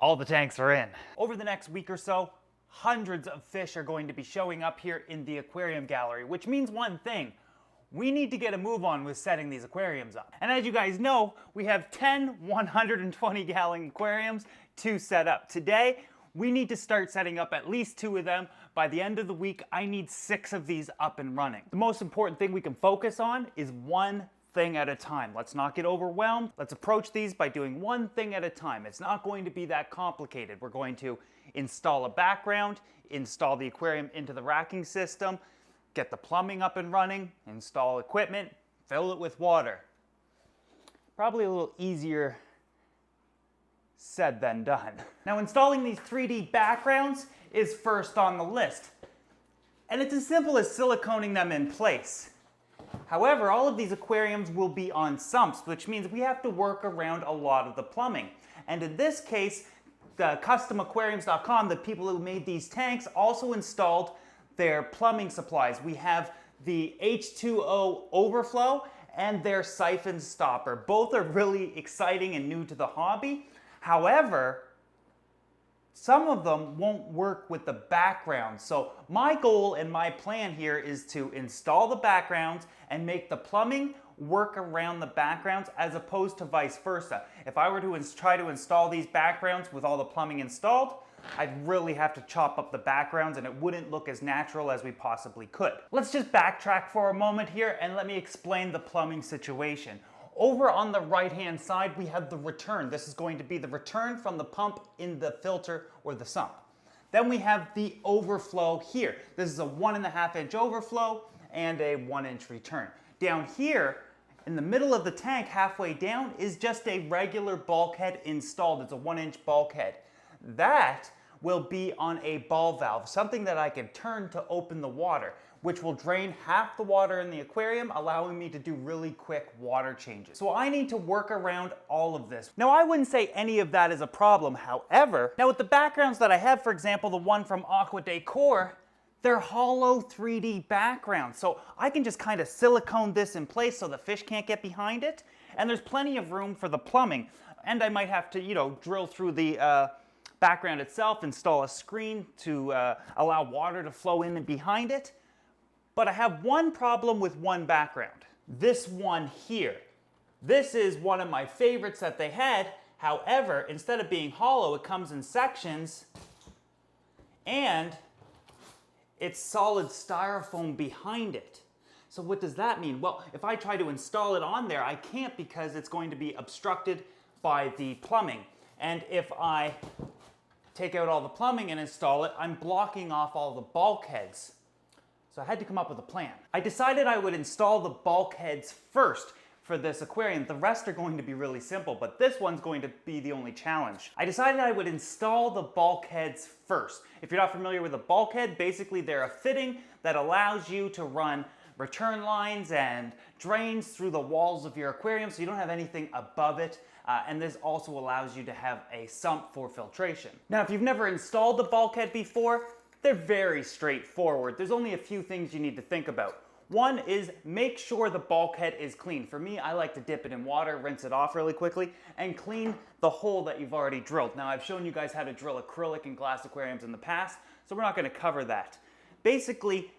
all the tanks are in. Over the next week or so, hundreds of fish are going to be showing up here in the aquarium gallery, which means one thing. We need to get a move on with setting these aquariums up. And as you guys know, we have 10 120-gallon aquariums to set up. Today, we need to start setting up at least 2 of them. By the end of the week, I need 6 of these up and running. The most important thing we can focus on is one thing at a time. Let's not get overwhelmed. Let's approach these by doing one thing at a time. It's not going to be that complicated. We're going to install a background, install the aquarium into the racking system, get the plumbing up and running, install equipment, fill it with water. Probably a little easier said than done. Now, installing these 3D backgrounds is first on the list. And it's as simple as siliconing them in place. However, all of these aquariums will be on sumps, which means we have to work around a lot of the plumbing. And in this case, the customaquariums.com, the people who made these tanks, also installed their plumbing supplies. We have the H2O overflow and their siphon stopper. Both are really exciting and new to the hobby. However, some of them won't work with the background. So my goal and my plan here is to install the backgrounds and make the plumbing work around the backgrounds as opposed to vice versa. If I were to try to install these backgrounds with all the plumbing installed, I'd really have to chop up the backgrounds and it wouldn't look as natural as we possibly could. Let's just backtrack for a moment here and let me explain the plumbing situation. Over on the right-hand side, we have the return. This is going to be the return from the pump in the filter or the sump. Then we have the overflow here. This is a 1.5-inch overflow and a 1-inch return. Down here, in the middle of the tank, halfway down, is just a regular bulkhead installed. It's a 1-inch bulkhead. That will be on a ball valve, something that I can turn to open the water, which will drain half the water in the aquarium, allowing me to do really quick water changes. So I need to work around all of this. Now, I wouldn't say any of that is a problem. However, now with the backgrounds that I have, for example, the one from Aqua Decor, they're hollow 3D backgrounds. So I can just kind of silicone this in place so the fish can't get behind it. And there's plenty of room for the plumbing. And I might have to, drill through the background itself, install a screen to allow water to flow in and behind it. But I have one problem with one background. This one here. This is one of my favorites that they had. However, instead of being hollow, it comes in sections and it's solid styrofoam behind it. So what does that mean? Well, if I try to install it on there, I can't because it's going to be obstructed by the plumbing. And if I take out all the plumbing and install it, I'm blocking off all the bulkheads. So I had to come up with a plan. I decided I would install the bulkheads first for this aquarium. The rest are going to be really simple, but this one's going to be the only challenge. I decided I would install the bulkheads first. If you're not familiar with a bulkhead, basically they're a fitting that allows you to run return lines and drains through the walls of your aquarium so you don't have anything above it. And this also allows you to have a sump for filtration. Now, if you've never installed the bulkhead before, they're very straightforward. There's only a few things you need to think about. One is make sure the bulkhead is clean. For me, I like to dip it in water, rinse it off really quickly, and clean the hole that you've already drilled. Now, I've shown you guys how to drill acrylic and glass aquariums in the past, so we're not gonna cover that. Basically,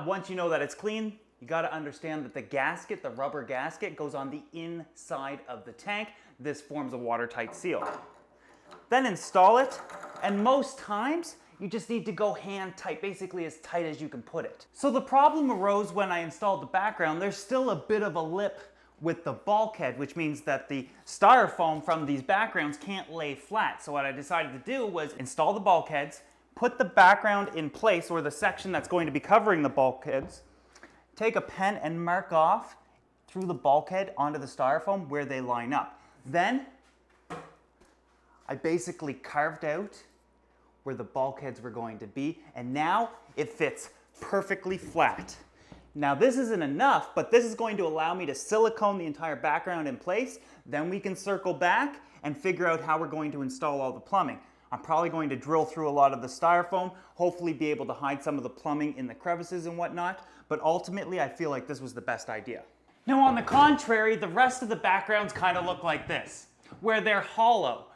once you know that it's clean, you gotta understand that the gasket, the rubber gasket, goes on the inside of the tank. This forms a watertight seal. Then install it, and most times, you just need to go hand tight, basically as tight as you can put it. So the problem arose when I installed the background. There's still a bit of a lip with the bulkhead, which means that the styrofoam from these backgrounds can't lay flat. So what I decided to do was install the bulkheads, put the background in place, or the section that's going to be covering the bulkheads, take a pen and mark off through the bulkhead onto the styrofoam where they line up. Then I basically carved out where the bulkheads were going to be, and now it fits perfectly flat. Now this isn't enough, but this is going to allow me to silicone the entire background in place. Then we can circle back and figure out how we're going to install all the plumbing. I'm probably going to drill through a lot of the styrofoam, hopefully be able to hide some of the plumbing in the crevices and whatnot, but ultimately I feel like this was the best idea. Now on the contrary, the rest of the backgrounds kind of look like this, where they're hollow.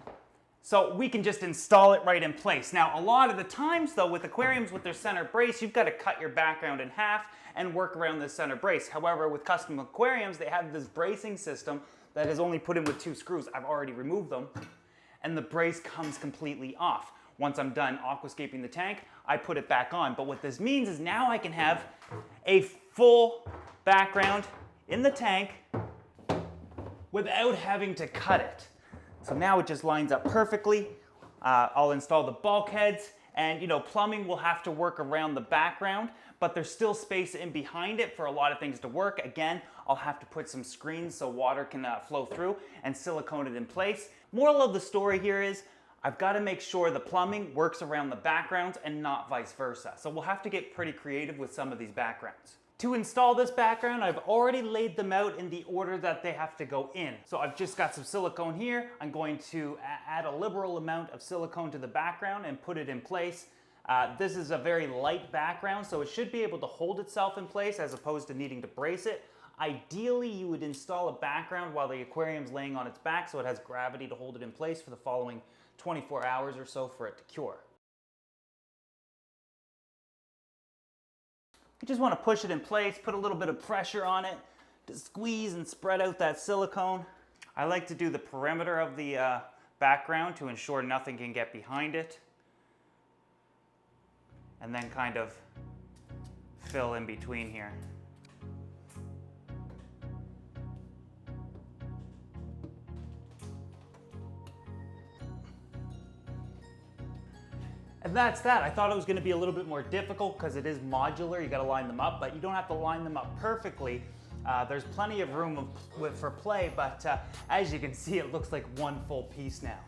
So we can just install it right in place. Now, a lot of the times though, with aquariums with their center brace, you've got to cut your background in half and work around this center brace. However, with custom aquariums, they have this bracing system that is only put in with 2 screws. I've already removed them, and the brace comes completely off. Once I'm done aquascaping the tank, I put it back on. But what this means is now I can have a full background in the tank without having to cut it. So now it just lines up perfectly. I'll install the bulkheads, and plumbing will have to work around the background, but there's still space in behind it for a lot of things to work. Again, I'll have to put some screens so water can flow through and silicone it in place. Moral of the story here is I've got to make sure the plumbing works around the backgrounds and not vice versa. So we'll have to get pretty creative with some of these backgrounds. To install this background, I've already laid them out in the order that they have to go in. So I've just got some silicone here. I'm going to add a liberal amount of silicone to the background and put it in place. This is a very light background, so it should be able to hold itself in place as opposed to needing to brace it. Ideally, you would install a background while the aquarium's laying on its back so it has gravity to hold it in place for the following 24 hours or so for it to cure. You just want to push it in place, put a little bit of pressure on it to squeeze and spread out that silicone. I like to do the perimeter of the background to ensure nothing can get behind it. And then kind of fill in between here. And that's that. I thought it was going to be a little bit more difficult because it is modular. You got to line them up, but you don't have to line them up perfectly. There's plenty of room for play, but as you can see, it looks like one full piece now.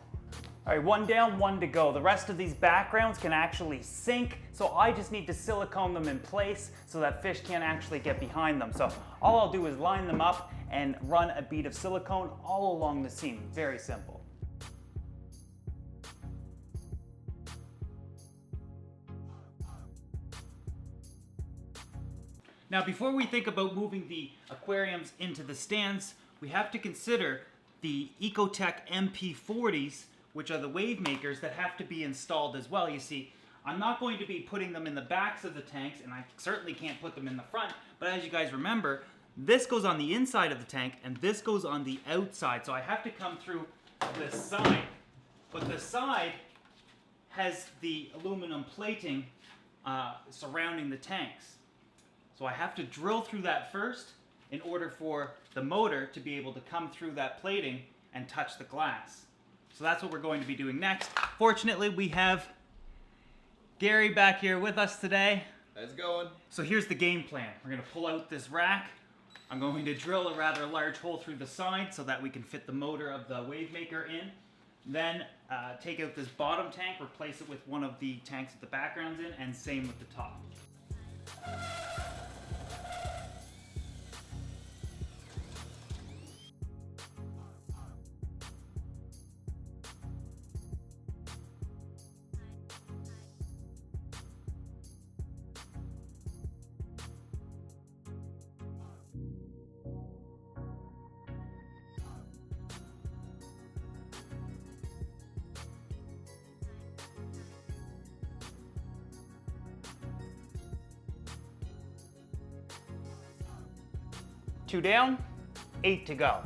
All right, 1 down, 1 to go. The rest of these backgrounds can actually sink, so I just need to silicone them in place so that fish can't actually get behind them. So all I'll do is line them up and run a bead of silicone all along the seam. Very simple. Now, before we think about moving the aquariums into the stands, we have to consider the Ecotech MP40s, which are the wave makers that have to be installed as well. You see, I'm not going to be putting them in the backs of the tanks, and I certainly can't put them in the front, but as you guys remember, this goes on the inside of the tank, and this goes on the outside, so I have to come through this side. But the side has the aluminum plating surrounding the tanks. So I have to drill through that first in order for the motor to be able to come through that plating and touch the glass. So that's what we're going to be doing next. Fortunately, we have Gary back here with us today. How's it going? So here's the game plan. We're going to pull out this rack. I'm going to drill a rather large hole through the side so that we can fit the motor of the wave maker in. Then take out this bottom tank, replace it with one of the tanks that the background's in, and same with the top. Two down, 8 to go.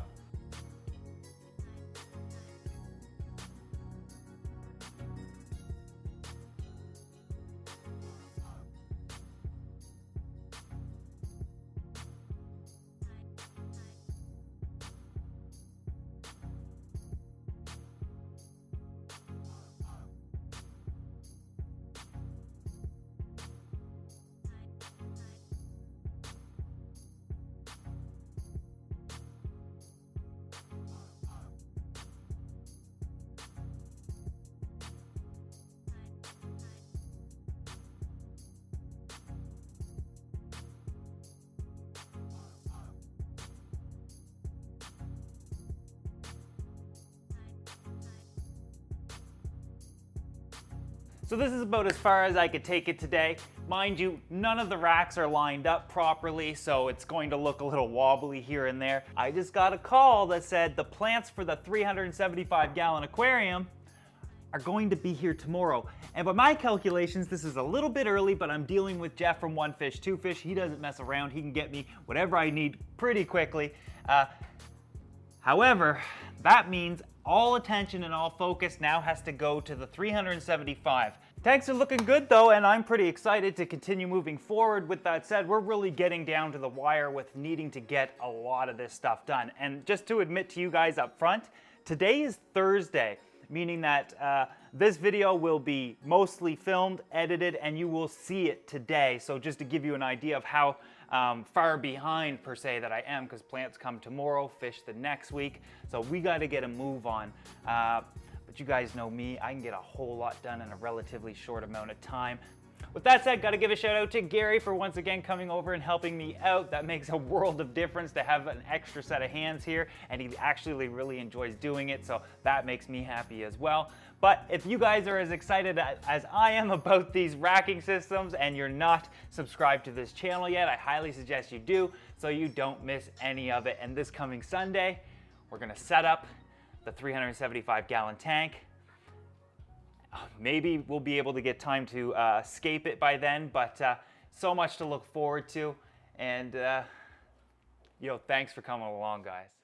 So this is about as far as I could take it today. Mind you, none of the racks are lined up properly, so it's going to look a little wobbly here and there. I just got a call that said the plants for the 375-gallon aquarium are going to be here tomorrow. And by my calculations, this is a little bit early, but I'm dealing with Jeff from One Fish, Two Fish. He doesn't mess around. He can get me whatever I need pretty quickly. However, that means all attention and all focus now has to go to the 375. Tanks are looking good though, and I'm pretty excited to continue moving forward. With that said, we're really getting down to the wire with needing to get a lot of this stuff done. And just to admit to you guys up front, today is Thursday, meaning that this video will be mostly filmed, edited, and you will see it today. So just to give you an idea of how far behind per se that I am, because plants come tomorrow, fish the next week. So we got to get a move on. But you guys know me, I can get a whole lot done in a relatively short amount of time. With that said, got to give a shout out to Gary for once again coming over and helping me out. That makes a world of difference to have an extra set of hands here, and he actually really enjoys doing it, so that makes me happy as well. But if you guys are as excited as I am about these racking systems and you're not subscribed to this channel yet, I highly suggest you do so you don't miss any of it. And this coming Sunday, we're gonna set up the 375-gallon tank. Maybe we'll be able to get time to escape it by then, but so much to look forward to. And thanks for coming along, guys.